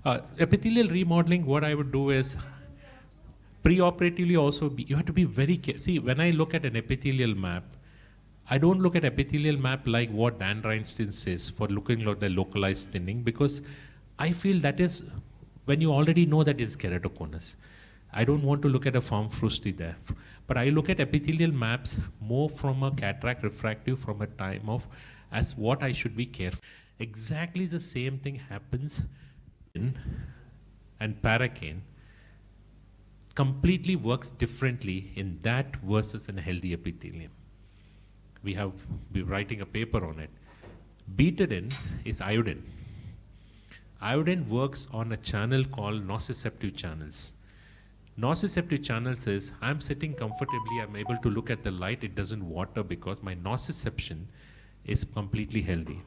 Epithelial remodeling, what I would do is preoperatively also, you have to be very careful. See, when I look at an epithelial map, I don't look at epithelial map like what Dan Reinstein says for looking at the localized thinning, because I feel that is when you already know that it's keratoconus. I don't want to look at a form frusti there. But I look at epithelial maps more from a cataract refractive from a time of as what I should be careful. Exactly the same thing happens in and paracane completely works differently in that versus in a healthy epithelium. We're writing a paper on it. Betadine is iodine. Iodine works on a channel called nociceptive channels. Nociceptive channels is, I'm sitting comfortably, I'm able to look at the light, it doesn't water because my nociception is completely healthy.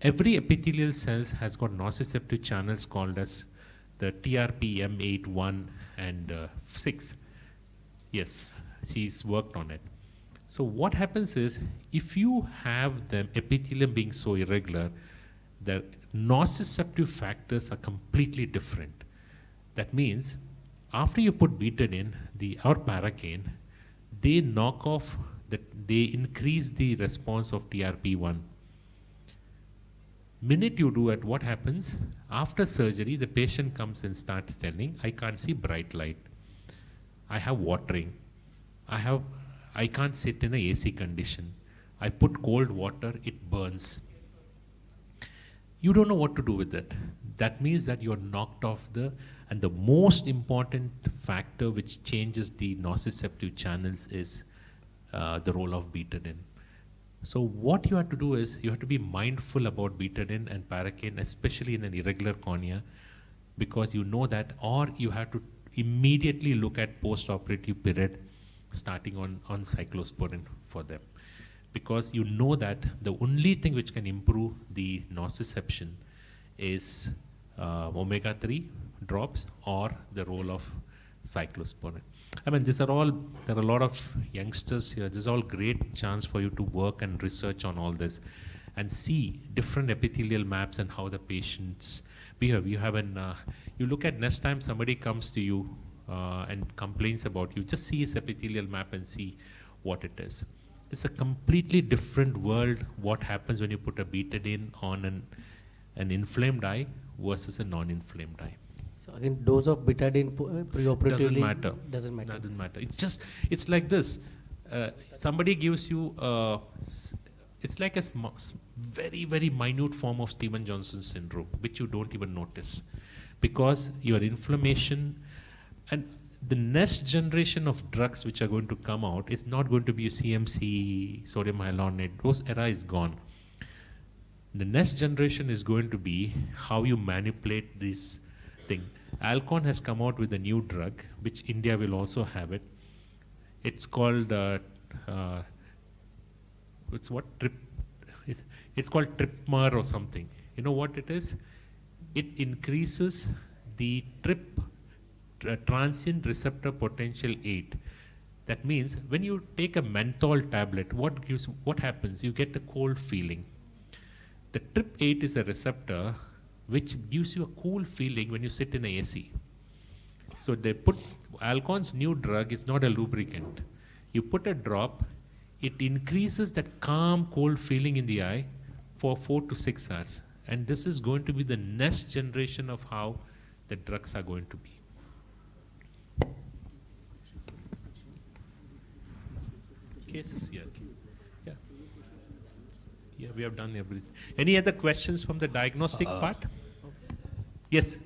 Every epithelial cells has got nociceptive channels called as the TRP M81 and 6. Yes, she's worked on it. So what happens is, if you have the epithelium being so irregular, the nociceptive factors are completely different. That means, after you put betadine or paracane, they knock off, they increase the response of TRP1. Minute you do it, what happens? After surgery, the patient comes and starts telling, I can't see bright light. I have watering. I can't sit in a AC condition. I put cold water, it burns. You don't know what to do with it. That means that you're knocked off and the most important factor which changes the nociceptive channels is the role of betadine. So what you have to do is, you have to be mindful about betadine and paracane, especially in an irregular cornea, because you know that, or you have to immediately look at post-operative period starting on cyclosporin for them. Because you know that the only thing which can improve the nociception is omega-3 drops or the role of cyclosporin. I mean, there are a lot of youngsters here. This is all great chance for you to work and research on all this and see different epithelial maps and how the patients behave. You look at next time somebody comes to you and complains about you, just see his epithelial map and see what it is. It's a completely different world what happens when you put a betadine on an inflamed eye versus a non-inflamed eye. So again, dose of betadine preoperatively doesn't matter. It's like this. Somebody gives you, it's like a very, very minute form of Stevens-Johnson syndrome, which you don't even notice. Because your inflammation, and the next generation of drugs which are going to come out is not going to be CMC, sodium hyaluronate. Those era is gone. The next generation is going to be how you manipulate this thing. Alcon has come out with a new drug, which India will also have it. It's called it's called Tripmar or something. You know what it is? It increases the transient receptor potential 8. That means when you take a menthol tablet, what happens? You get a cold feeling. The TRP8 is a receptor which gives you a cool feeling when you sit in a AC. So they put Alcon's new drug is not a lubricant. You put a drop, it increases that calm, cold feeling in the eye for 4 to 6 hours. And this is going to be the next generation of how the drugs are going to be. Cases here. Yeah, we have done everything. Any other questions from the diagnostic part? Yes.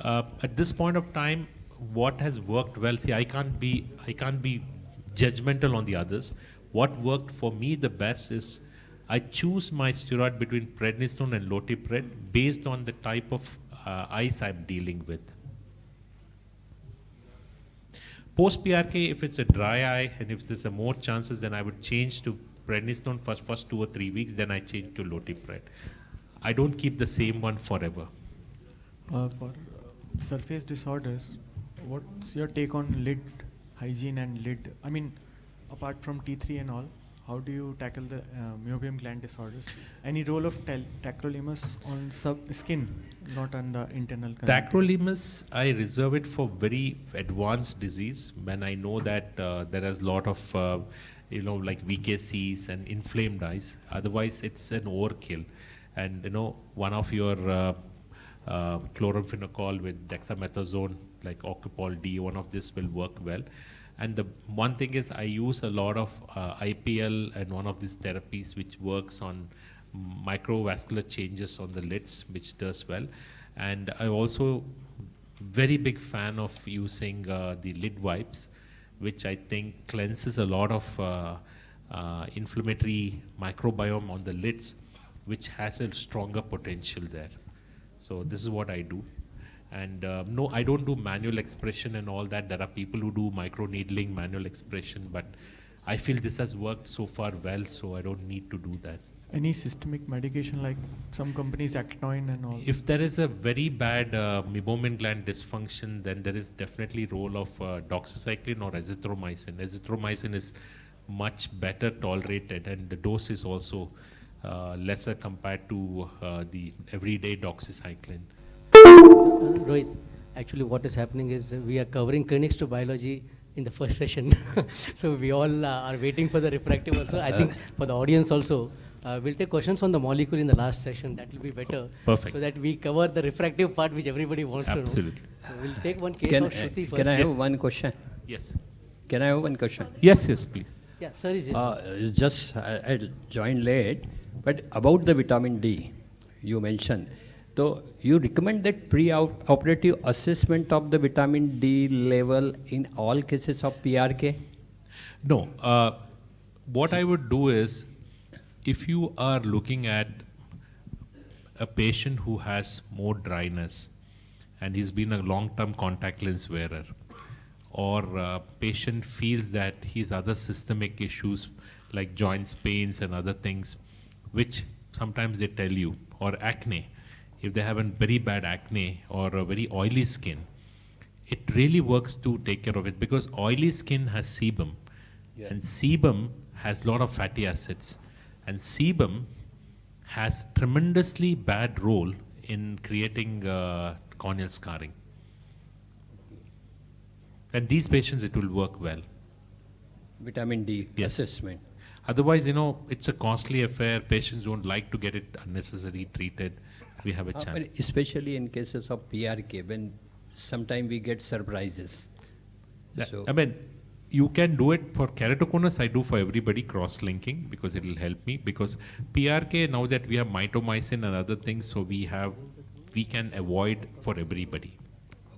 At this point of time, what has worked well? See, I can't be judgmental on the others. What worked for me the best is I choose my steroid between prednisone and lotipred based on the type of eyes I'm dealing with. Post PRK, if it's a dry eye and if there's more chances, then I would change to prednisone first 2 or 3 weeks, then I change to lotipred. I don't keep the same one forever. For surface disorders, what's your take on lid hygiene and lid? I mean, apart from T3 and all, how do you tackle the meibomian gland disorders? Any role of tacrolimus on skin, not on the internal conjunctiva? Tacrolimus, I reserve it for very advanced disease when I know that there is a lot of, like VKCs and inflamed eyes. Otherwise, it's an overkill. And, one of your chloramphenicol with dexamethasone, like Ocupol D, one of this will work well. And the one thing is I use a lot of IPL and one of these therapies which works on microvascular changes on the lids, which does well. And I also very big fan of using the lid wipes, which I think cleanses a lot of inflammatory microbiome on the lids, which has a stronger potential there. So this is what I do. And no, I don't do manual expression and all that. There are people who do microneedling, manual expression, but I feel this has worked so far well, so I don't need to do that. Any systemic medication like some companies Actoin and all? If there is a very bad meibomian gland dysfunction, then there is definitely role of doxycycline or azithromycin. Azithromycin is much better tolerated, and the dose is also lesser compared to the everyday doxycycline. Rohit, actually what is happening is we are covering clinics to biology in the first session. So we all are waiting for the refractive also. I think for the audience also, we'll take questions on the molecule in the last session. That will be better. Perfect. So that we cover the refractive part which everybody wants Absolutely. to know. So we'll take one case of Shruti first. Can I Yes. have one question? Yes. Can I have one question? Yes, please. Yeah, sir is it? Just I joined late, but about the vitamin D, you mentioned. So you recommend that pre-operative assessment of the vitamin D level in all cases of PRK? No. What I would do is, if you are looking at a patient who has more dryness and he's been a long-term contact lens wearer, or a patient feels that he has other systemic issues like joints pains and other things, which sometimes they tell you, or acne, if they have a very bad acne or a very oily skin, it really works to take care of it, because oily skin has sebum, and sebum has a lot of fatty acids, and sebum has tremendously bad role in creating corneal scarring. And these patients, it will work well. Vitamin D Yes. assessment. Otherwise, it's a costly affair. Patients don't like to get it unnecessarily treated. We have a chance. But especially in cases of PRK, when sometimes we get surprises. So I mean, you can do it for keratoconus. I do for everybody cross-linking because it will help me. Because PRK, now that we have mitomycin and other things, so we can avoid for everybody.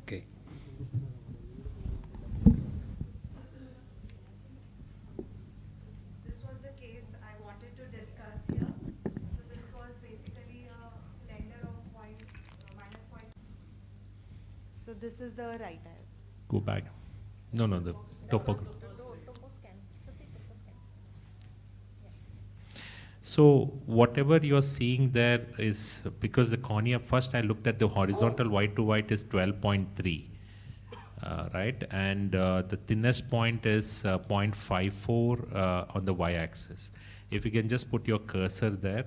okay. This was the case I wanted to discuss here. So this was basically a slender of minus point. So this is the right eye. Go back. No, the topography. So whatever you're seeing there is because the cornea, first I looked at the horizontal white to white is 12.3, right? And the thinnest point is 0.54 on the y-axis. If you can just put your cursor there,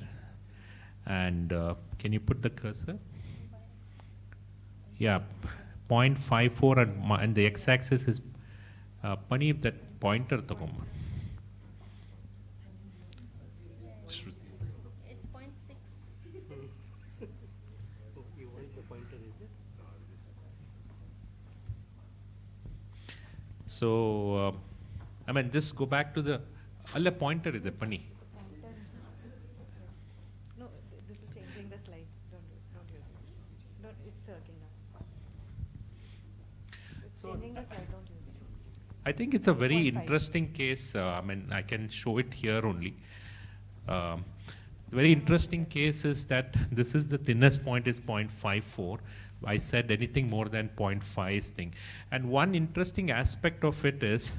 and can you put the cursor? Yeah, 0.54 and the x-axis is, Pani, that pointer tagomma. It's 0.6. So, I mean, just go back to the alla pointer is the Pani. No, this is changing the slides. Don't use it. Don't, it's working now. It's changing the slide, don't use it. I think it's a very 0.5. interesting case. I mean, I can show it here only. The very interesting case is that this is the thinnest point is 0.54. I said anything more than 0.5 is thing. And one interesting aspect of it is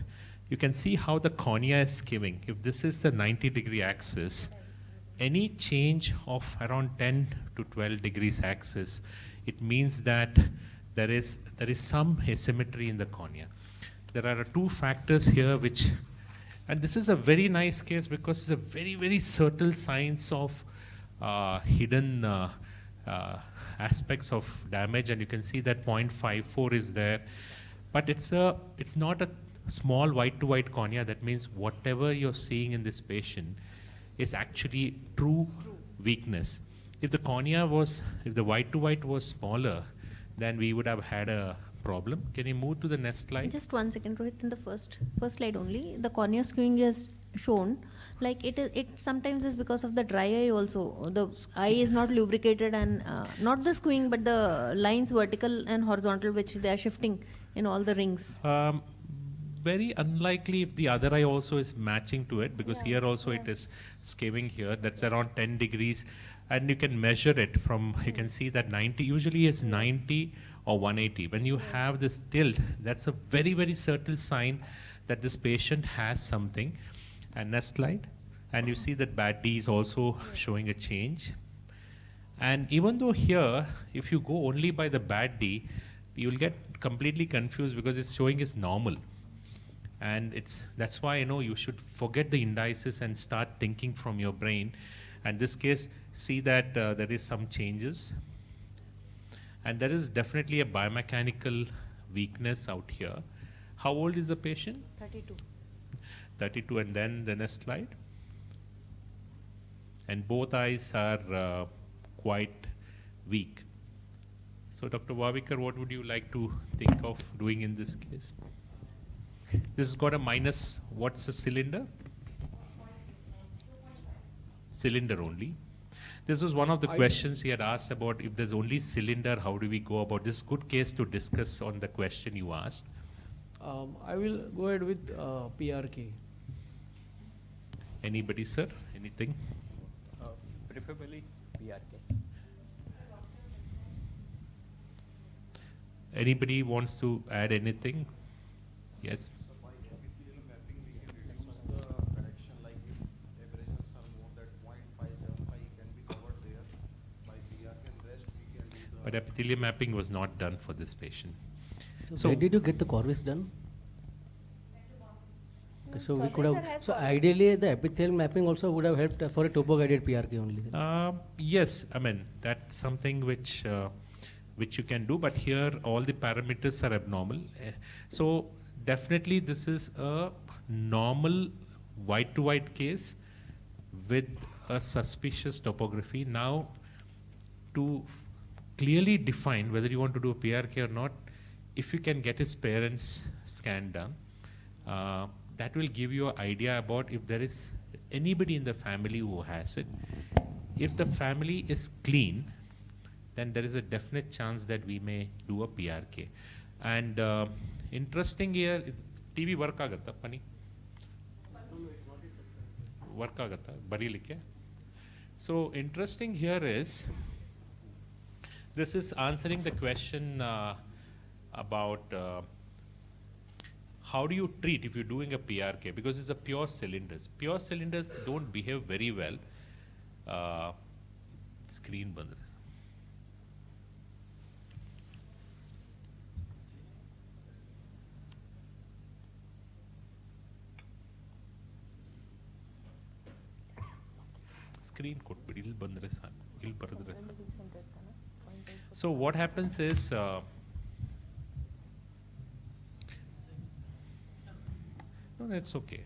you can see how the cornea is skiving. If this is the 90-degree axis, any change of around 10 to 12 degrees axis, it means that there is some asymmetry in the cornea. There are two factors here which And this is a very nice case because it's a very, very subtle signs of hidden aspects of damage, and you can see that 0.54 is there. But it's not a small white to white cornea. That means whatever you're seeing in this patient is actually true weakness. If the cornea was, if the white to white was smaller, then we would have had a problem. Can you move to the next slide? Just 1 second, Rohit. In the first slide only, the cornea skewing is shown. Like it sometimes is because of the dry eye also. The eye is not lubricated, and not the skewing, but the lines vertical and horizontal, which they are shifting in all the rings. Very unlikely if the other eye also is matching to it, because here also it is skewing here. That's around 10 degrees, and you can measure it from, you can see that 90 usually is 90 or 180. When you have this tilt, that's a very, very subtle sign that this patient has something. And next slide. And you see that bad D is also showing a change. And even though here, if you go only by the bad D, you will get completely confused because it's showing is normal. And that's why you should forget the indices and start thinking from your brain. And this case, see that there is some changes. And there is definitely a biomechanical weakness out here. How old is the patient? 32. 32, and then the next slide. And both eyes are quite weak. So Dr. Wavikar, what would you like to think of doing in this case? This has got a minus, what's the cylinder? Cylinder only. This was one of the questions he had asked about if there's only cylinder, how do we go about this? Good case to discuss on the question you asked. I will go ahead with PRK. Anybody, sir? Anything? Preferably PRK. Anybody wants to add anything? Yes. But epithelial mapping was not done for this patient. So where did you get the Corvus done? Okay, so we could have. So ideally, the epithelial mapping also would have helped for a topo-guided PRK only. Then. Yes, I mean that's something which you can do, but here all the parameters are abnormal. So definitely this is a normal white to white case with a suspicious topography. Now to clearly define whether you want to do a PRK or not, if you can get his parents' scan done, that will give you an idea about if there is anybody in the family who has it. If the family is clean, then there is a definite chance that we may do a PRK. And interesting here, TV work agata, pani? Work agata, bari like. So interesting here is, this is answering the question about how do you treat if you're doing a PRK, because it's a pure cylinders. Pure cylinders don't behave very well. Screen band. Screen ಕೊಟ್ಬಿಡಿ ಇಲ್ಲಿ ಬಂದ್ರೆ ಸಾಕು ಇಲ್ಲಿ ಬರೆದ್ರೆ ಸಾಕು. So what happens is no, that's okay.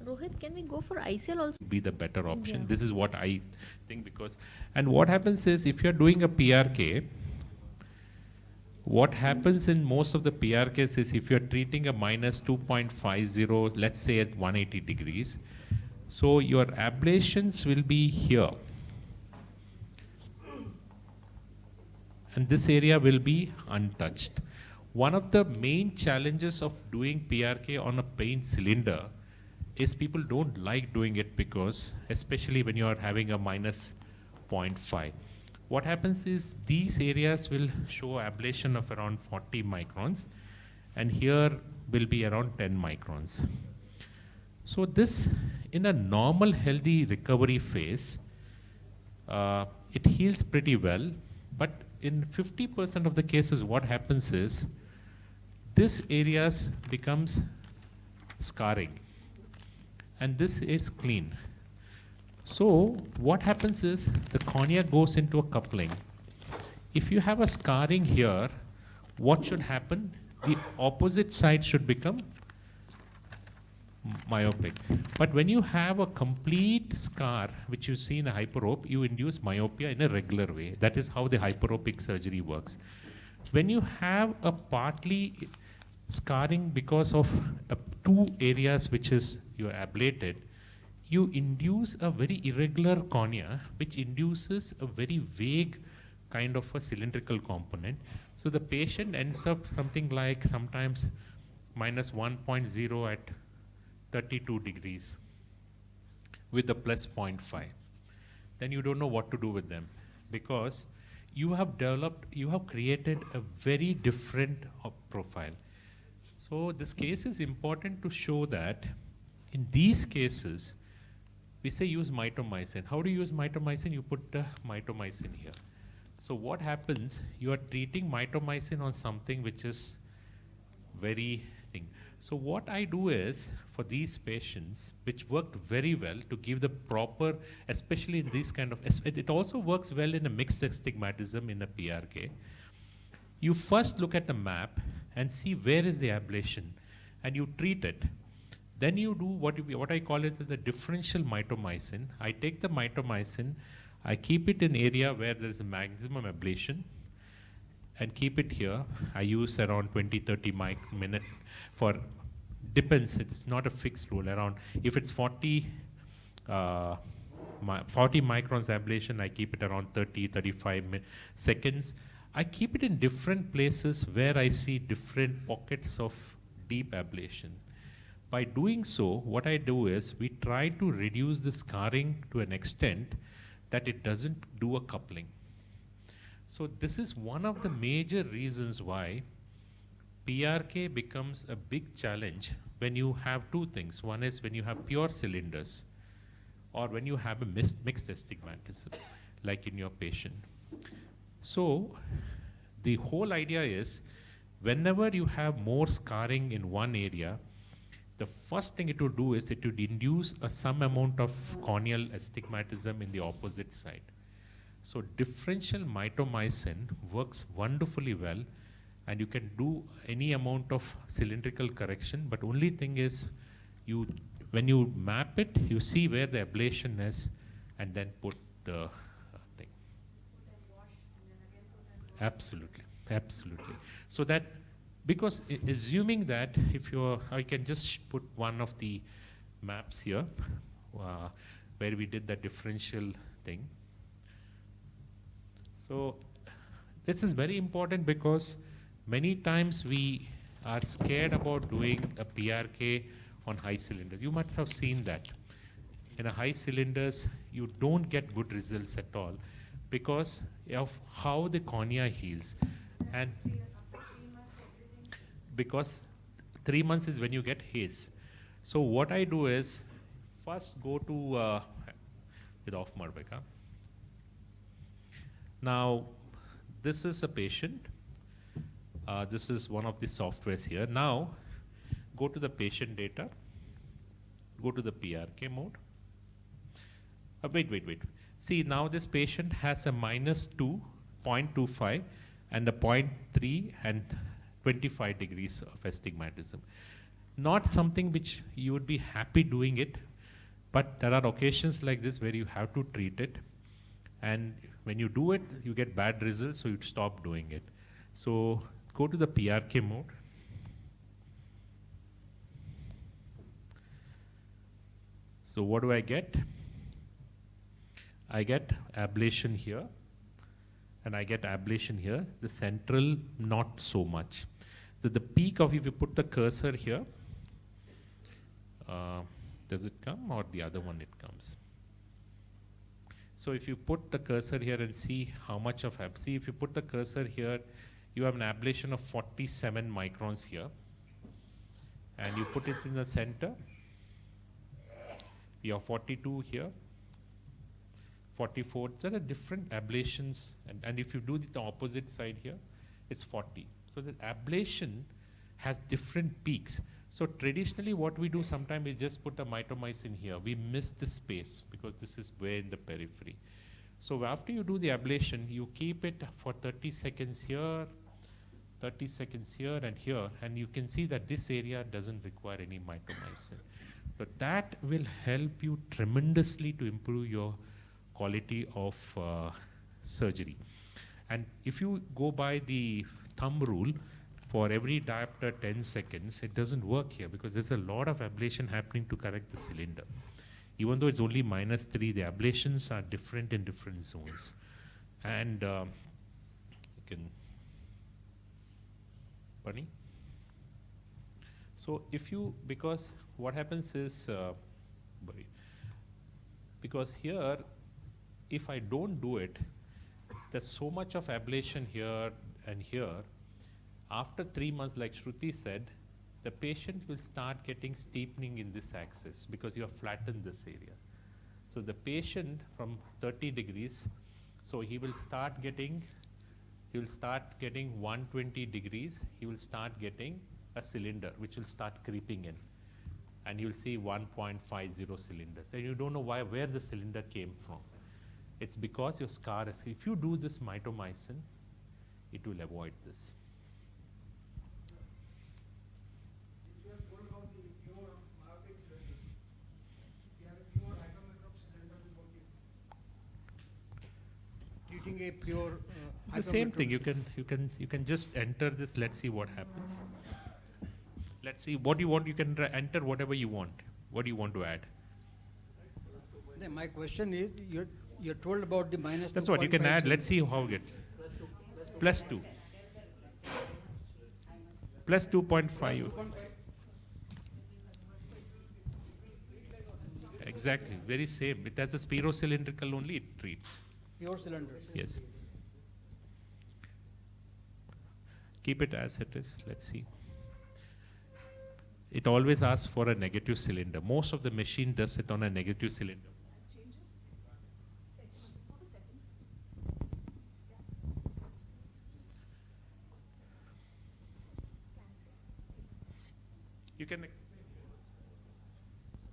Rohit, can we go for ICL also? Be the better option. Yeah. This is what I think, because, and what happens is if you're doing a PRK, what happens in most of the PRKs is if you're treating a minus 2.50, let's say at 180 degrees, so your ablations will be here. And this area will be untouched. One of the main challenges of doing PRK on a pain cylinder is people don't like doing it because, especially when you are having a minus 0.5. What happens is these areas will show ablation of around 40 microns, and here will be around 10 microns. So this, in a normal healthy recovery phase, it heals pretty well, but in 50% of the cases, what happens is this areas becomes scarring, and this is clean. So what happens is the cornea goes into a coupling. If you have a scarring here, what should happen? The opposite side should become myopic. But when you have a complete scar, which you see in a hyperope, you induce myopia in a regular way. That is how the hyperopic surgery works. When you have a partly scarring because of two areas which is you are ablated, you induce a very irregular cornea, which induces a very vague kind of a cylindrical component. So the patient ends up something like sometimes minus 1.0 at 32 degrees with a plus 0.5. Then you don't know what to do with them, because you have created a very different profile. So this case is important to show that in these cases, we say use mitomycin. How do you use mitomycin? You put the mitomycin here. So what happens, you are treating mitomycin on something which is very thing. So what I do is, for these patients, which worked very well to give the proper, especially in this kind of, it also works well in a mixed astigmatism in a PRK. You first look at the map and see where is the ablation, and you treat it. Then you do what I call it as a differential mitomycin. I take the mitomycin, I keep it in area where there is a maximum ablation, and keep it here. I use around 20-30 minute for, depends, it's not a fixed rule. Around, if it's 40 microns ablation, I keep it around 30-35 seconds. I keep it in different places where I see different pockets of deep ablation. By doing so, what I do is we try to reduce the scarring to an extent that it doesn't do a coupling. So this is one of the major reasons why PRK becomes a big challenge when you have two things. One is when you have pure cylinders, or when you have a mixed astigmatism, like in your patient. So the whole idea is, whenever you have more scarring in one area, the first thing it will do is it would induce some amount of corneal astigmatism in the opposite side. So differential mitomycin works wonderfully well, and you can do any amount of cylindrical correction, but only thing is, when you map it, you see where the ablation is, and then put the thing. Absolutely, absolutely. So that, because assuming that if you're, I can just put one of the maps here, where we did the differential thing. So this is very important, because many times we are scared about doing a PRK on high cylinders. You must have seen that. In a high cylinders, you don't get good results at all because of how the cornea heals. And because 3 months is when you get haze. So what I do is, first go to with Ophthalmological. Now, this is a patient. This is one of the softwares here. Now, go to the patient data. Go to the PRK mode. Wait. See, now this patient has a -2, 0.25, and a 0.3 and 25 degrees of astigmatism. Not something which you would be happy doing it, but there are occasions like this where you have to treat it. And when you do it, you get bad results, so you stop doing it. So go to the PRK mode. So what do I get? I get ablation here, and I get ablation here. The central, not so much. So the peak of, if you put the cursor here, does it come, or the other one it comes? So if you put the cursor here and see how much of, see if you put the cursor here, you have an ablation of 47 microns here, and you put it in the center, you have 42 here, 44. There are different ablations, and if you do the opposite side here, it's 40. So the ablation has different peaks. So traditionally what we do sometimes is just put a mitomycin here. We miss the space because this is way in the periphery. So after you do the ablation, you keep it for 30 seconds here, 30 seconds here and here, and you can see that this area doesn't require any mitomycin. So that will help you tremendously to improve your quality of surgery. And if you go by the thumb rule, for every diopter 10 seconds, it doesn't work here because there's a lot of ablation happening to correct the cylinder. Even though it's only -3, the ablations are different in different zones. And you can, Bunny? So if you, because what happens is, because here, if I don't do it, there's so much of ablation here and here. After 3 months, like Shruti said, the patient will start getting steepening in this axis because you have flattened this area. So the patient from 30 degrees, so he will start getting 120 degrees, he will start getting a cylinder which will start creeping in. And you'll see 1.50 cylinders. And you don't know where the cylinder came from. It's because your scar is, if you do this mitomycin, it will avoid this. Treating a pure It's the same thing. You can just enter this. Let's see what happens. Let's see what you want. You can enter whatever you want. What do you want to add? Then my question is, you're told about the minus. That's what you can add. Let's see how it gets. +2. +2.5. Exactly. Very same. It has a spherocylindrical only. It treats. Pure cylinder. Yes. Keep it as it is. Let's see. It always asks for a negative cylinder. Most of the machine does it on a negative cylinder. You can explain.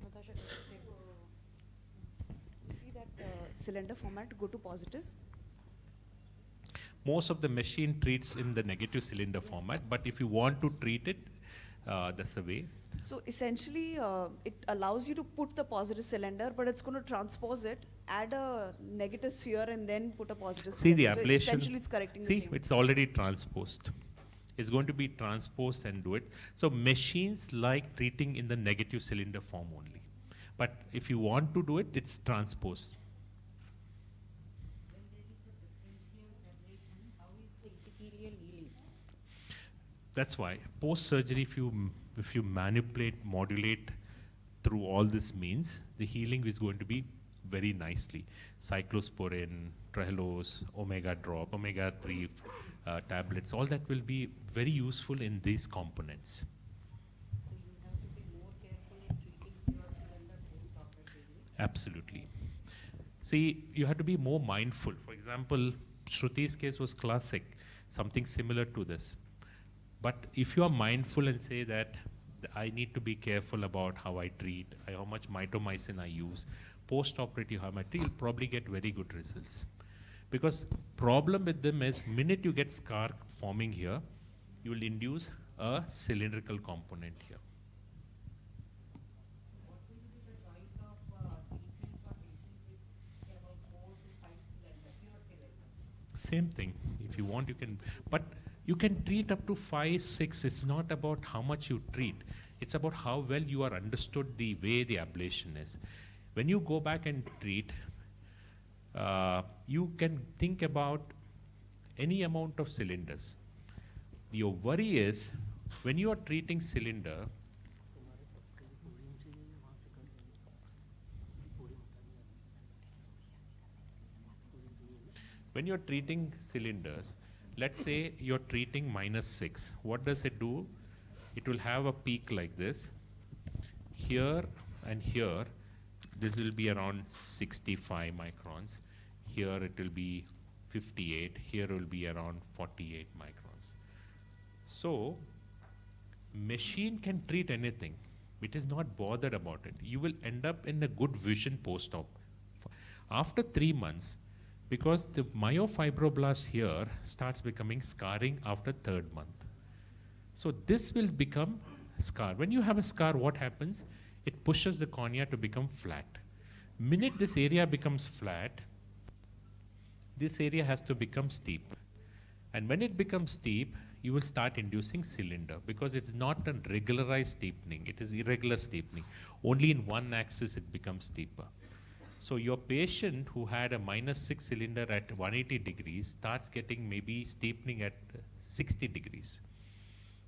Natasha, see that cylinder format, go to positive. Most of the machine treats in the negative cylinder format, but if you want to treat it, that's the way. So essentially, it allows you to put the positive cylinder, but it's going to transpose it, add a negative sphere, and then put a positive See cylinder. the ablation. So essentially, it's correcting the See, same. it's already transposed. It's going to be transposed and do it. So machines like treating in the negative cylinder form only. But if you want to do it, it's transposed. That's why post-surgery, if you manipulate, modulate through all this means, the healing is going to be very nicely. Cyclosporin, Trehalose, omega drop, omega-3 tablets, all that will be very useful in these components. So you have to be more careful in treating your cylinder post-operatively. Absolutely. See, you have to be more mindful. For example, Shruti's case was classic, something similar to this. But if you are mindful and say that I need to be careful about how I treat, how much mitomycin I use, post-operative how I treat, you'll probably get very good results. Because problem with them is, minute you get scar forming here, you will induce a cylindrical component here. What will be the choice of treatment for patients with about 4 to 5 cylinder, pure cylinder? Same thing. If you want, you can, but you can treat up to 5, 6. It's not about how much you treat. It's about how well you are understood the way the ablation is. When you go back and treat, you can think about any amount of cylinders. Your worry is, when you are treating cylinder, when you're treating cylinders, let's say you're treating -6. What does it do? It will have a peak like this. Here and here, this will be around 65 microns. here it will be 58, here will be around 48 microns. So, machine can treat anything. It is not bothered about it. You will end up in a good vision post-op. After 3 months, because the myofibroblast here starts becoming scarring after 3rd month. So this will become scar. When you have a scar, what happens? It pushes the cornea to become flat. Minute this area becomes flat, this area has to become steep. And when it becomes steep, you will start inducing cylinder because it's not a regularized steepening, it is irregular steepening. Only in one axis it becomes steeper. So your patient who had a -6 cylinder at 180 degrees starts getting maybe steepening at 60 degrees.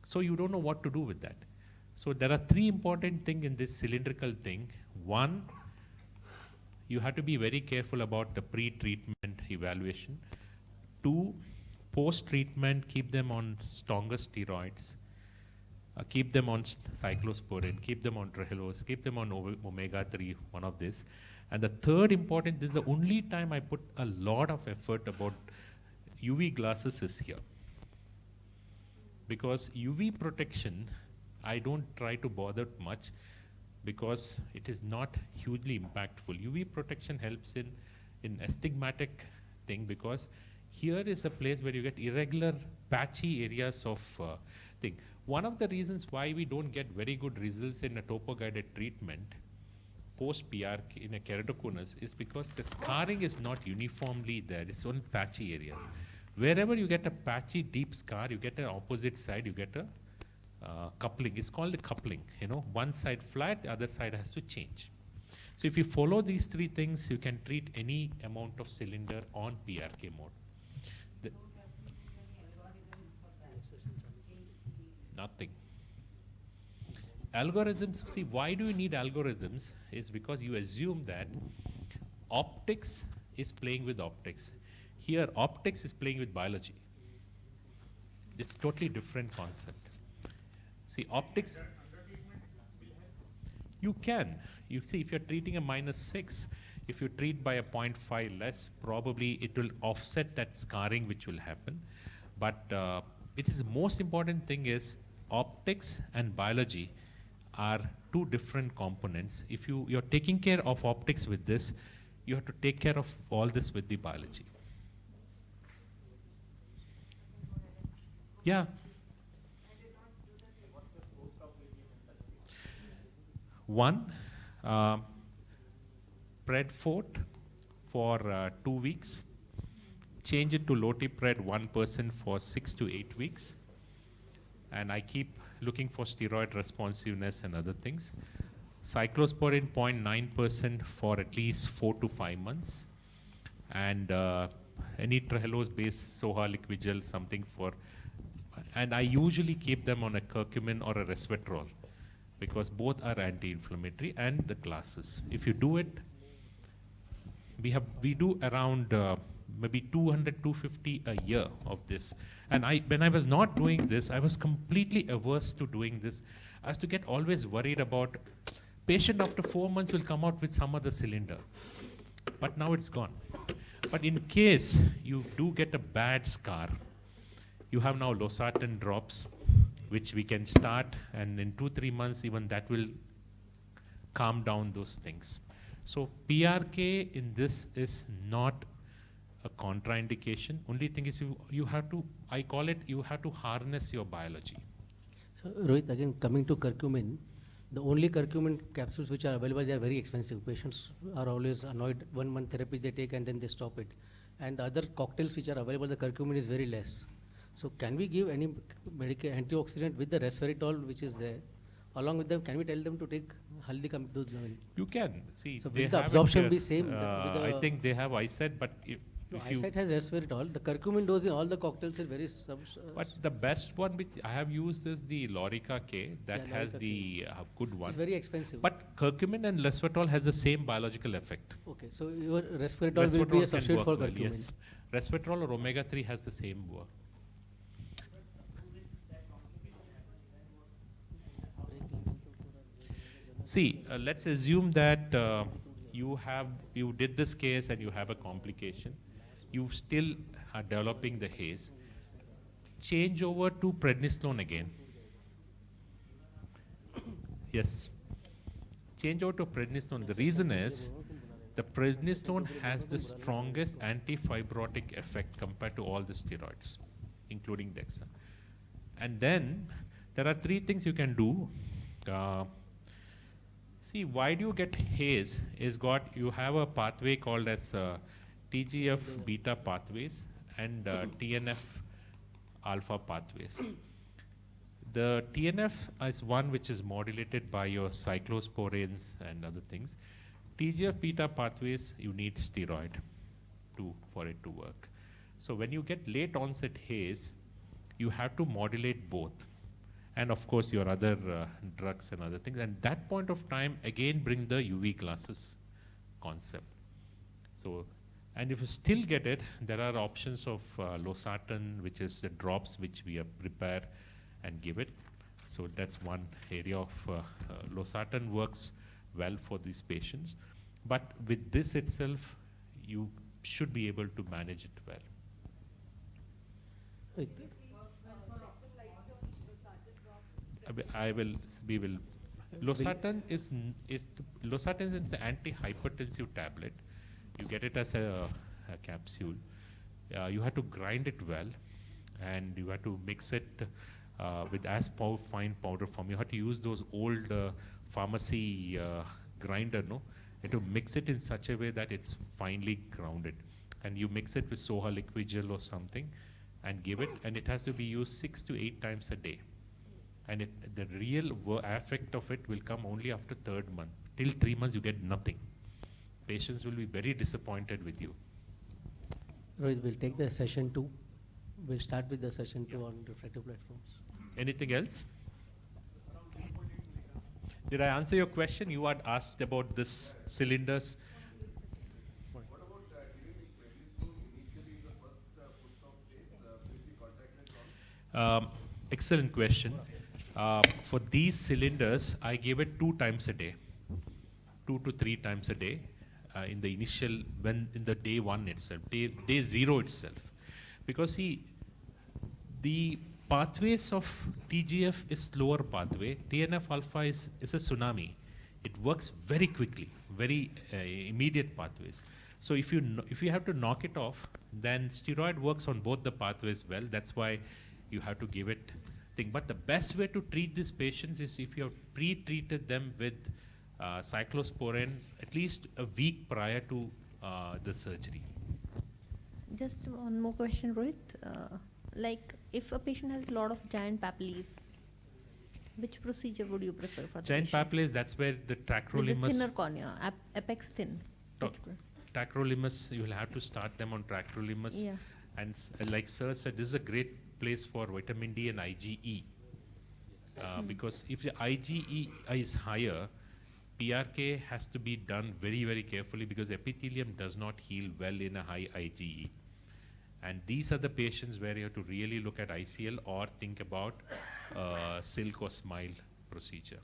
So you don't know what to do with that. So there are 3 important things in this cylindrical thing. 1, you have to be very careful about the pre-treatment evaluation. 2, post-treatment, keep them on stronger steroids. Keep them on cyclosporin, keep them on trehalose, keep them on omega-3, one of this. And the 3rd important, this is the only time I put a lot of effort about UV glasses is here. Because UV protection, I don't try to bother much because it is not hugely impactful. UV protection helps in astigmatic thing because here is a place where you get irregular patchy areas of thing. One of the reasons why we don't get very good results in a topo-guided treatment post-PRK in a keratoconus is because the scarring is not uniformly there. It's on patchy areas. Wherever you get a patchy deep scar, you get an opposite side, you get a coupling. It's called a coupling. You know, one side flat, the other side has to change. So if you follow these 3 things, you can treat any amount of cylinder on PRK mode. Nothing. Algorithms, see, why do you need algorithms is because you assume that optics is playing with optics. Here, optics is playing with biology. It's totally different concept. See, optics, you can. You see, if you're treating a -6, if you treat by a 0.5 less, probably it will offset that scarring which will happen. But it is the most important thing is optics and biology are 2 different components. If you're taking care of optics with this, you have to take care of all this with the biology. Yeah. One, Predfort for 2 weeks. Change it to Lotipred 1% for 6 to 8 weeks. And I keep looking for steroid responsiveness and other things. Cyclosporin 0.9% for at least 4 to 5 months. And any trehalose-based Soha liquid gel, something for, and I usually keep them on a curcumin or a resveratrol because both are anti-inflammatory and the classes. If you do it, we do around maybe 200, 250 a year of this. And when I was not doing this, I was completely averse to doing this. I was to get always worried about patient after 4 months will come out with some other cylinder. But now it's gone. But in case you do get a bad scar, you have now losartan drops, which we can start, and in 2-3 months, even that will calm down those things. So PRK in this is not a contraindication. Only thing is you have to, I call it, you have to harness your biology. So Rohit, again coming to curcumin, the only curcumin capsules which are available, they are very expensive. Patients are always annoyed. 1 month therapy they take and then they stop it. And the other cocktails which are available, the curcumin is very less. So can we give any antioxidant with the resveratrol which is there? Along with them, can we tell them to take haldi ka dudh? You can. See, so they will the have absorption be same? I think they have ISAT, but if ISAT has resveratrol. The curcumin dose in all the cocktails is very but the best one which I have used is the Lorica K. That has the good one. It's very expensive. But curcumin and resveratrol has the same biological effect. Okay, so your resveratrol will be a substitute for curcumin. Yes. Resveratrol or omega-3 has the same work. See, let's assume that you did this case and you have a complication, you still are developing the haze, change over to prednisolone again. Yes. Change over to prednisolone. The reason is the prednisolone has the strongest anti-fibrotic effect compared to all the steroids, including DEXA. And then there are 3 things you can do. See, why do you get haze? You have a pathway called as TGF beta pathways and TNF alpha pathways. The TNF is one which is modulated by your cyclosporins and other things. TGF beta pathways, you need steroid for it to work. So when you get late onset haze, you have to modulate both. And of course your other drugs and other things. And that point of time, again bring the UV glasses concept. So, and if you still get it, there are options of losartan, which is the drops which we prepare and give it. So that's one area of losartan works well for these patients. But with this itself, you should be able to manage it well. Losartan is an antihypertensive tablet. You get it as a capsule. You have to grind it well, and you have to mix it with fine powder form. You have to use those old pharmacy grinder, no? You have to mix it in such a way that it's finely grounded. And you mix it with Soha liquid gel or something and give it, and it has to be used 6 to 8 times a day. And the real effect of it will come only after 3rd month. Till 3 months you get nothing. Patients will be very disappointed with you. Rohit, we'll take the session 2. We'll start with the session 2 on refractive platforms. Anything else? Did I answer your question? You had asked about this cylinders. Excellent question. For these cylinders, I gave it 2 times a day, 2 to 3 times a day in the initial, in the day 1 itself, day 0 itself. Because see, the pathways of TGF is slower pathway. TNF alpha is a tsunami. It works very quickly, very immediate pathways. So if you have to knock it off, then steroid works on both the pathways well. That's why you have to give it thing. But the best way to treat these patients is if you have pre-treated them with cyclosporin at least a week prior to the surgery. Just one more question, Rohit. Like if a patient has a lot of giant papillae, which procedure would you prefer for the Giant patient? papillae, that's where the With the tacrolimus. thinner cornea, apex thin. Tacrolimus, you will have to start them on tacrolimus. Yeah. And like sir said, this is a great place for vitamin D and IgE. Because if the IgE is higher, PRK has to be done very, very carefully because epithelium does not heal well in a high IgE. And these are the patients where you have to really look at ICL or think about silk or smile procedure.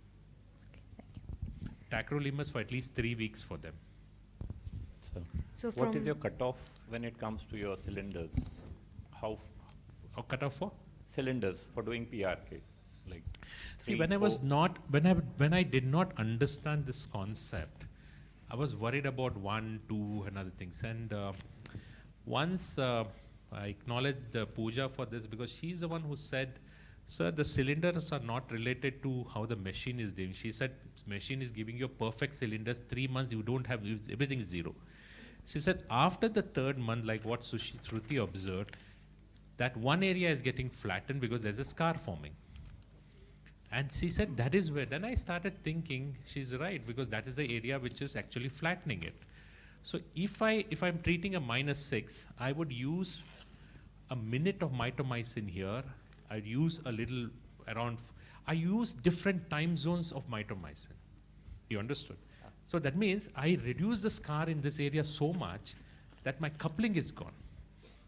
Tacrolimus for at least 3 weeks for them. So what is your cutoff when it comes to your cylinders? How cutoff for? Cylinders for doing PRK. Like see, when I did not understand this concept, I was worried about 1, 2 and other things. And once I acknowledged Pooja for this because she's the one who said, sir, the cylinders are not related to how the machine is doing. She said, machine is giving you perfect cylinders, 3 months you don't have, everything is 0. She said, after the 3rd month, like what Shruti observed, that one area is getting flattened because there's a scar forming. And she said, that is where, then I started thinking, she's right, because that is the area which is actually flattening it. So if I'm treating a -6, I would use a minute of mitomycin here. I'd use a little around, I use different time zones of mitomycin. You understood? So that means I reduce the scar in this area so much that my coupling is gone.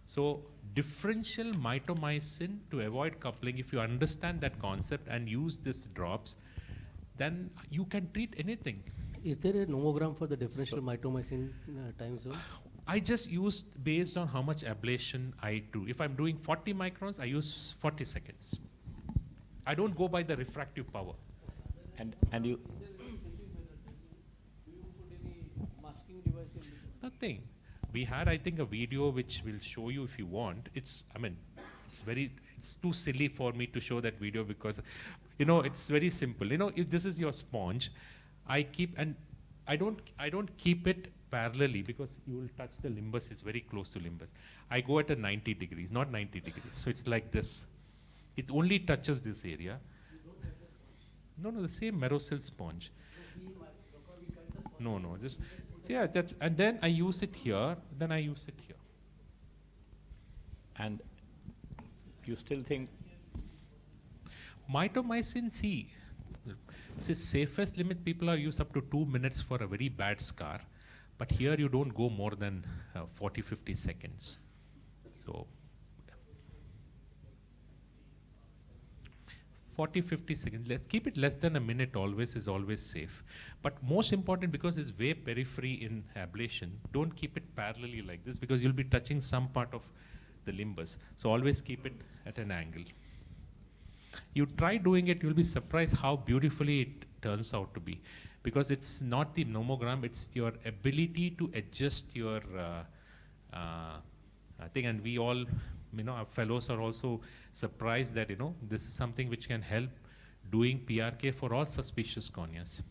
So differential mitomycin to avoid coupling, if you understand that concept and use these drops, then you can treat anything. Is there a nomogram for the differential mitomycin time zone? I just use based on how much ablation I do. If I'm doing 40 microns, I use 40 seconds. I don't go by the refractive power. And you masking device in between? Nothing. We had, I think, a video which will show you if you want. It's too silly for me to show that video because, it's very simple. If this is your sponge, I don't keep it parallelly because you will touch the limbus. It's very close to limbus. I go at a 90 degrees, not 90 degrees. So it's like this. It only touches this area. No, the same Merocell sponge. No, just, and then I use it here, then I use it here. And you still think? Mitomycin C, safest limit people are used up to 2 minutes for a very bad scar, but here you don't go more than 40-50 seconds. So 40-50 seconds. Let's keep it less than a minute always is always safe. But most important, because it's way periphery in ablation, don't keep it parallelly like this because you'll be touching some part of the limbus. So always keep it at an angle. You try doing it, you'll be surprised how beautifully it turns out to be. Because it's not the nomogram, it's your ability to adjust your thing. And we all, our fellows are also surprised that, this is something which can help doing PRK for all suspicious corneas.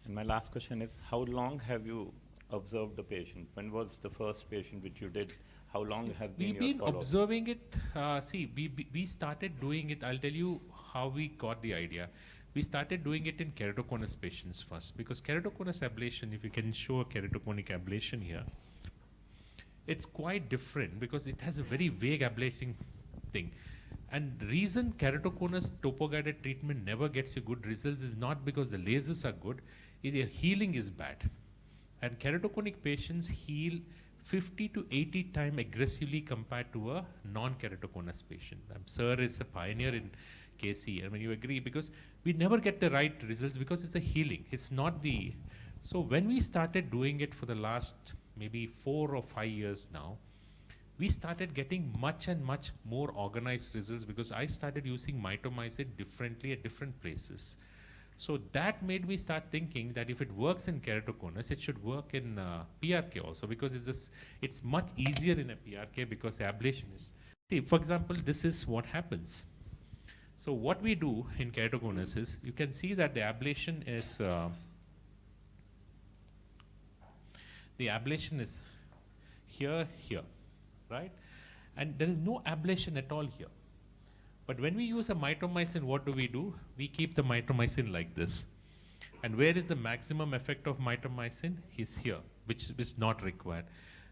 And my last question is, how long have you observed the patient? When was the first patient which you did? How long have been We've your been follow-up? observing it. We started doing it. I'll tell you how we got the idea. We started doing it in keratoconus patients first, because keratoconus ablation, if you can show a keratoconic ablation here, it's quite different because it has a very vague ablation thing. And the reason keratoconus topo-guided treatment never gets you good results is not because the lasers are good, the healing is bad. And keratoconic patients heal 50 to 80 times aggressively compared to a non-keratoconus patient. Sir is a pioneer in KC. I mean, you agree, because we never get the right results because it's a healing. It's not the. So when we started doing it for the last maybe 4 or 5 years now, we started getting much and much more organized results because I started using mitomycin differently at different places. So that made me start thinking that if it works in keratoconus, it should work in PRK also, because it's much easier in a PRK because ablation is. See, for example, this is what happens. So what we do in keratoconus is, you can see that the ablation is here, right? And there is no ablation at all here. But when we use a mitomycin, what do? We keep the mitomycin like this. And where is the maximum effect of mitomycin? Is here, which is not required.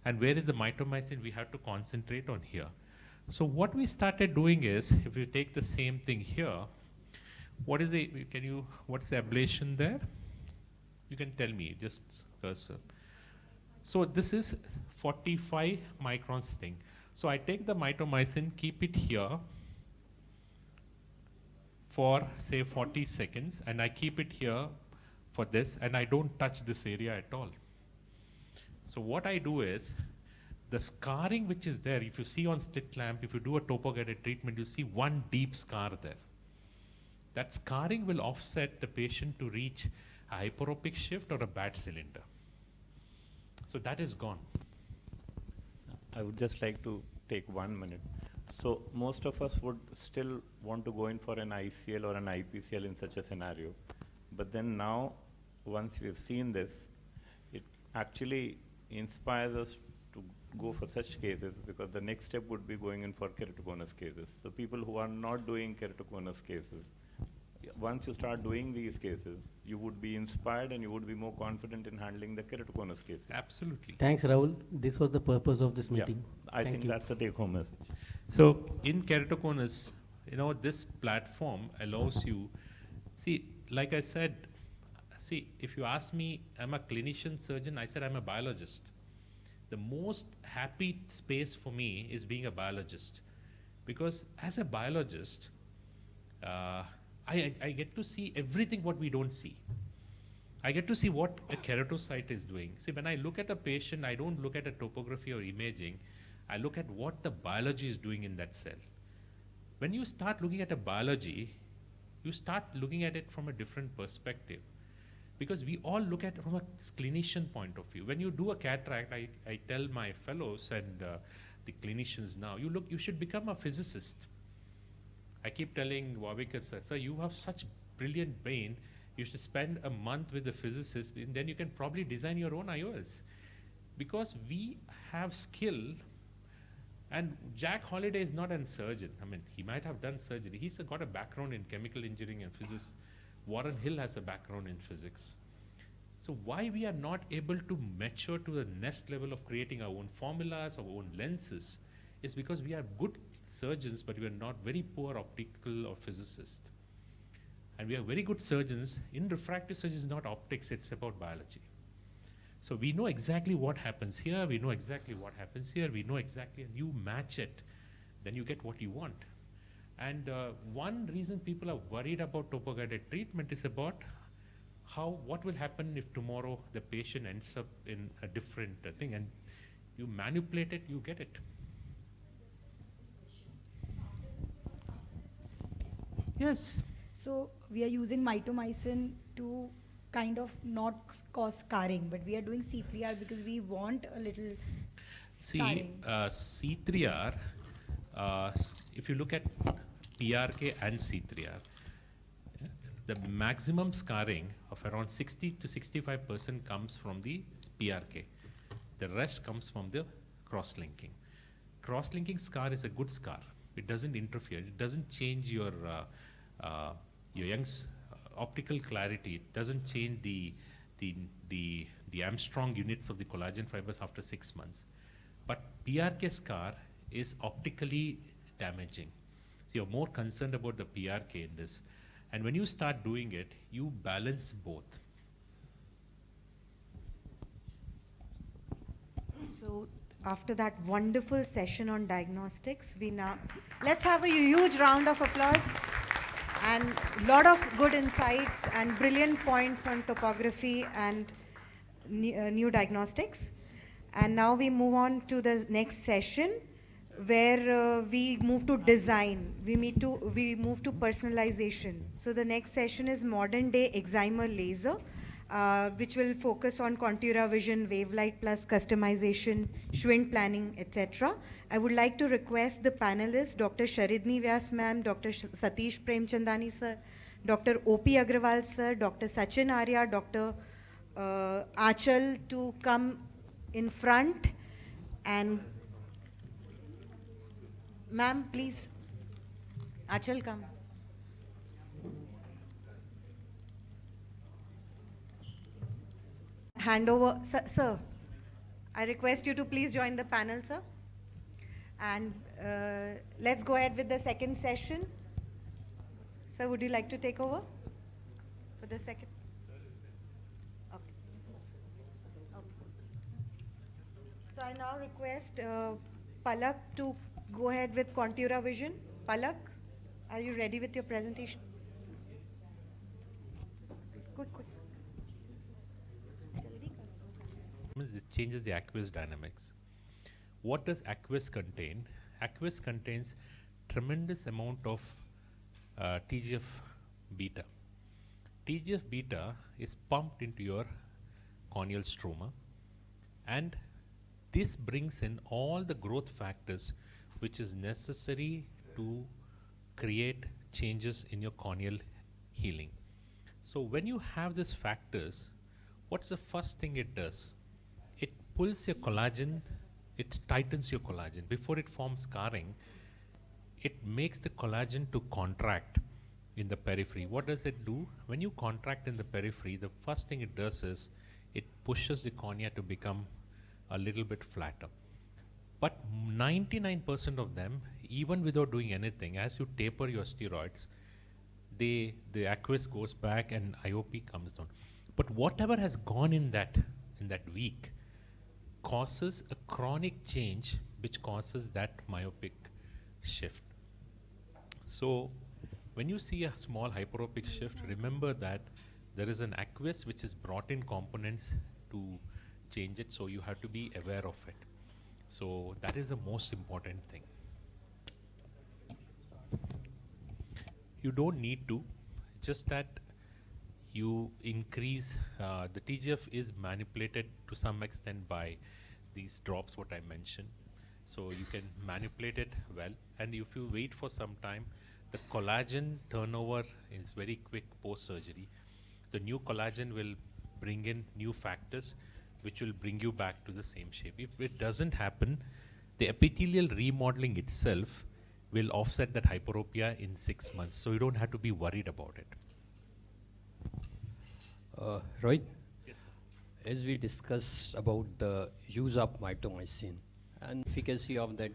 And where is the mitomycin? We have to concentrate on here. So what we started doing is, if you take the same thing here, what is the ablation there? You can tell me, just cursor. So this is 45 microns thing. So I take the mitomycin, keep it here for say 40 seconds, and I keep it here for this, and I don't touch this area at all. So what I do is, the scarring which is there, if you see on slit lamp, if you do a topo-guided treatment, you see one deep scar there. That scarring will offset the patient to reach a hyperopic shift or a bad cylinder. So that is gone. I would just like to take 1 minute. So most of us would still want to go in for an ICL or an IPCL in such a scenario. But then now, once we've seen this, it actually inspires us to go for such cases, because the next step would be going in for keratoconus cases. So people who are not doing keratoconus cases, once you start doing these cases, you would be inspired and you would be more confident in handling the keratoconus cases. Absolutely. Thanks, Rahul. This was the purpose of this meeting. Yeah, I think that's the take-home message. So in keratoconus, this platform allows you, see, like I said, if you ask me, I'm a clinician surgeon, I said I'm a biologist. The most happy space for me is being a biologist, because as a biologist, I get to see everything what we don't see. I get to see what a keratocyte is doing. See, when I look at a patient, I don't look at a topography or imaging. I look at what the biology is doing in that cell. When you start looking at a biology, you start looking at it from a different perspective. Because we all look at it from a clinician point of view. When you do a cataract, I tell my fellows and the clinicians now, you should become a physicist. I keep telling Wavikar sir, you have such brilliant brain, you should spend a month with a physicist, and then you can probably design your own IOS. Because we have skill, and Jack Holliday is not a surgeon. I mean, he might have done surgery. He's got a background in chemical engineering and physics. Warren Hill has a background in physics. So why we are not able to mature to the next level of creating our own formulas, our own lenses, is because we are good surgeons, but we are not very poor optical or physicists. And we are very good surgeons. In refractive surgery, it's not optics, it's about biology. So we know exactly what happens here, we know exactly what happens here, we know exactly, and you match it, then you get what you want. And one reason people are worried about topo-guided treatment is about what will happen if tomorrow the patient ends up in a different thing, and you manipulate it, you get it. Yes. So we are using mitomycin to kind of not cause scarring, but we are doing C3R because we want a little scarring. See, C3R, if you look at PRK and C3R, the maximum scarring of around 60 to 65% comes from the PRK. The rest comes from the cross-linking. Cross-linking scar is a good scar. It doesn't interfere. It doesn't change your young's optical clarity. It doesn't change the Armstrong units of the collagen fibers after 6 months. But PRK scar is optically damaging. So you're more concerned about the PRK in this. And when you start doing it, you balance both. So after that wonderful session on diagnostics, let's have a huge round of applause and a lot of good insights and brilliant points on topography and new diagnostics. And now we move on to the next session, where we move to design. We move to personalization. So the next session is modern day excimer laser, which will focus on contour vision, wavelight plus customization, Schwind planning, etc. I would like to request the panelists, Dr. Sharidni Vyas ma'am, Dr. Satish Premchandani sir, Dr. O.P. Agrawal sir, Dr. Sachin Arya, Dr. Achal to come in front. And ma'am, please. Achal, come. Hand over, sir. I request you to please join the panel, sir. And let's go ahead with the second session. Sir, would you like to take over for the second? Okay. So I now request Palak to go ahead with contour vision. Palak, are you ready with your presentation? Quick. This changes the aqueous dynamics. What does aqueous contain? Aqueous contains tremendous amount of TGF beta. TGF beta is pumped into your corneal stroma, and this brings in all the growth factors which is necessary to create changes in your corneal healing. So when you have these factors, what's the first thing it does? It pulls your collagen, it tightens your collagen. Before it forms scarring, it makes the collagen to contract in the periphery. What does it do? When you contract in the periphery, the first thing it does is it pushes the cornea to become a little bit flatter. But 99% of them, even without doing anything, as you taper your steroids, the aqueous goes back and IOP comes down. But whatever has gone in that week causes a chronic change which causes that myopic shift. So when you see a small hyperopic shift, remember that There is an aqueous which is brought in components to change it, so you have to be aware of it. So that is the most important thing. You don't need to, just that you increase, the TGF is manipulated to some extent by these drops what I mentioned. So you can manipulate it well, and if you wait for some time, the collagen turnover is very quick post-surgery. The new collagen will bring in new factors which will bring you back to the same shape. If it doesn't happen, the epithelial remodeling itself will offset that hyperopia in 6 months. So you don't have to be worried about it. Rohit? Yes, sir. As we discussed about the use of mitomycin and efficacy of that.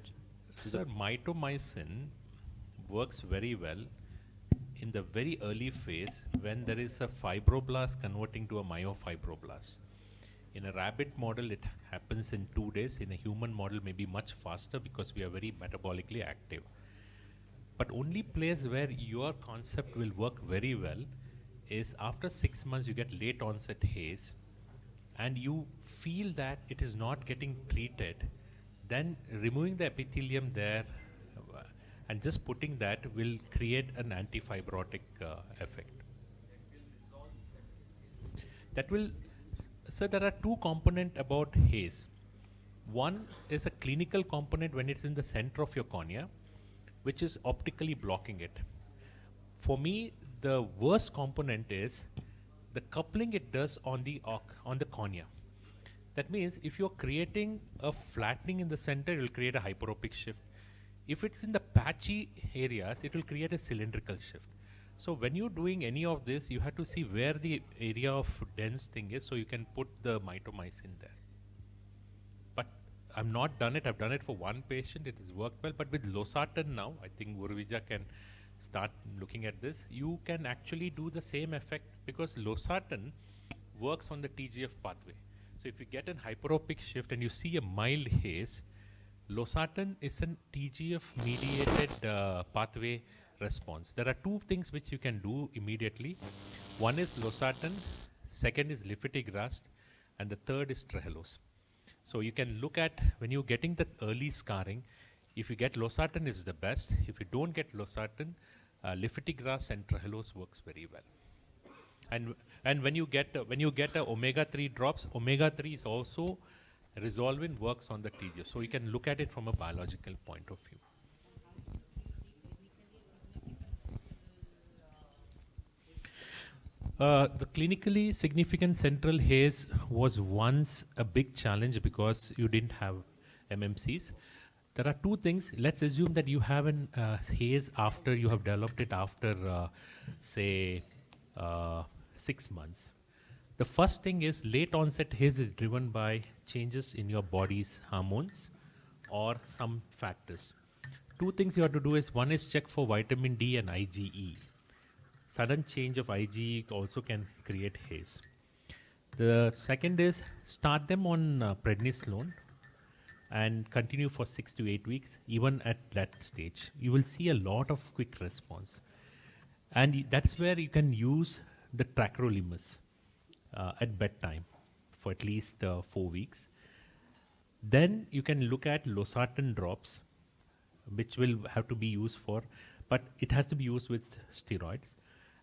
Sir, mitomycin works very well in the very early phase when there is a fibroblast converting to a myofibroblast. In a rabbit model, it happens in 2 days. In a human model, maybe much faster because we are very metabolically active. But only place where your concept will work very well is after 6 months you get late onset haze and you feel that it is not getting treated, then removing the epithelium there and just putting that will create an antifibrotic effect. That will, so there are two components about haze. One is a clinical component when it's in the center of your cornea, which is optically blocking it. For me, the worst component is the coupling it does on the cornea. That means if you're creating a flattening in the center, it will create a hyperopic shift. If it's in the patchy areas, it will create a cylindrical shift. So when you're doing any of this, you have to see where the area of dense thing is so you can put the mitomycin there. But I've not done it. I've done it for one patient. It has worked well. But with losartan now, I think Urvija can start looking at this. You can actually do the same effect because losartan works on the TGF pathway. So if you get an hyperopic shift and you see a mild haze, losartan is an TGF-mediated pathway response. There are two things which you can do immediately. One is losartan, second is lifitegrast, and the third is trehalose. So you can look at when you're getting the early scarring, if you get losartan is the best. If you don't get losartan, lifitegrast and trehalose works very well. And when you get omega-3 drops, omega-3 is also resolving, works on the TGF. So you can look at it from a biological point of view. The clinically significant central haze was once a big challenge because you didn't have MMCs. There are two things. Let's assume that you have an haze after you have developed it after, say, 6 months. The first thing is late onset haze is driven by changes in your body's hormones or some factors. Two things you have to do is one is check for vitamin D and IgE. Sudden change of IgE also can create haze. The second is start them on prednisolone and continue for 6 to 8 weeks. Even at that stage, you will see a lot of quick response. And that's where you can use the tacrolimus at bedtime for at least 4 weeks. Then you can look at losartan drops, which will have to be used for, but it has to be used with steroids.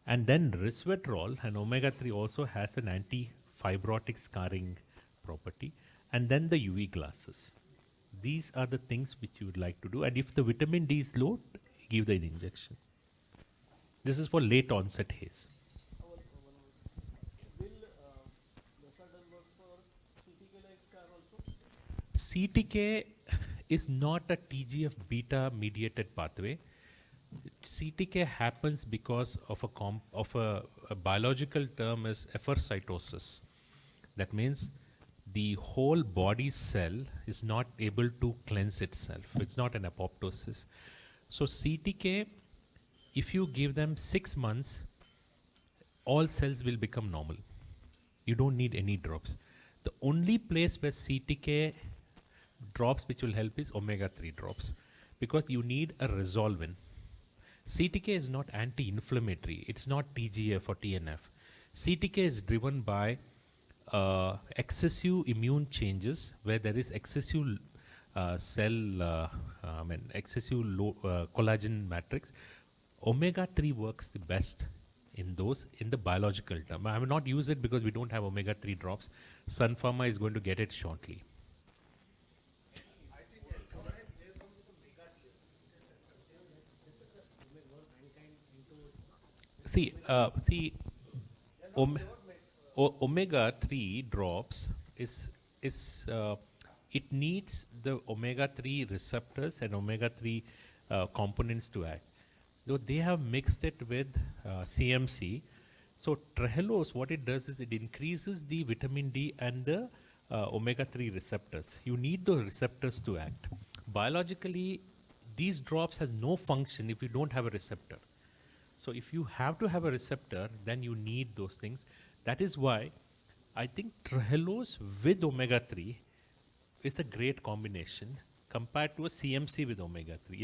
And then resveratrol and omega-3 also has an anti-fibrotic scarring property. And then the UV glasses. These are the things which you would like to do. And if the vitamin D is low, give the injection. This is for late onset haze. CTK is not a TGF beta mediated pathway. CTK happens because of a biological term is effercytosis. That means the whole body cell is not able to cleanse itself. It's not an apoptosis. So CTK, if you give them 6 months, all cells will become normal. You don't need any drops. The only place where CTK drops which will help is omega-3 drops because you need a resolvin. CTK is not anti-inflammatory. It's not TGF or TNF. CTK is driven by excessive immune changes where there is excessive excessive low collagen matrix. Omega-3 works the best in those in the biological term. I will not use it because we don't have omega-3 drops. Sun Pharma is going to get it shortly. See, omega-3 drops is it needs the omega-3 receptors and omega-3 components to act. Though they have mixed it with CMC, so trehalose, what it does is it increases the vitamin D and the omega-3 receptors. You need those receptors to act. Biologically, these drops has no function if you don't have a receptor. So if you have to have a receptor, then you need those things. That is why I think trehalose with omega-3 is a great combination compared to a CMC with omega-3.